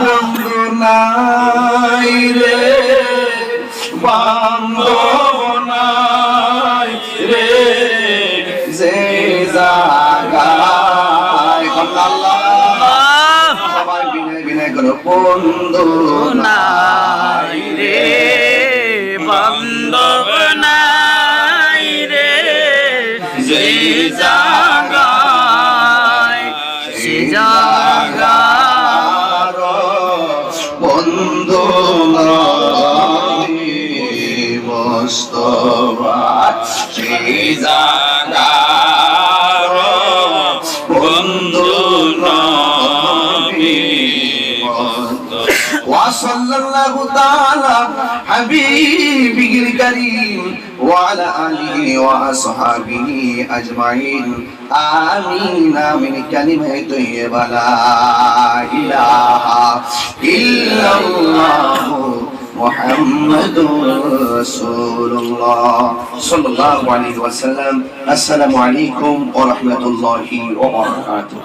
বন্ধু নাই রে বান্ধব নাই রে যে জায়গায় সবাই বিনয় বিনয় করো বন্ধু নাই রে বান্ধব নাই রে যে জায়গায় সে জায়গার বন্ধু মস্তফা সেই জায়গার বন্ধু নবী وصلى الله تعالى حبيبه الكريم وعلى آله وأصحابه أجمعين آمين من كلمة طيبة لا إله إلا الله محمد رسول الله صلى الله عليه وسلم. السلام عليكم ورحمة الله وبركاته.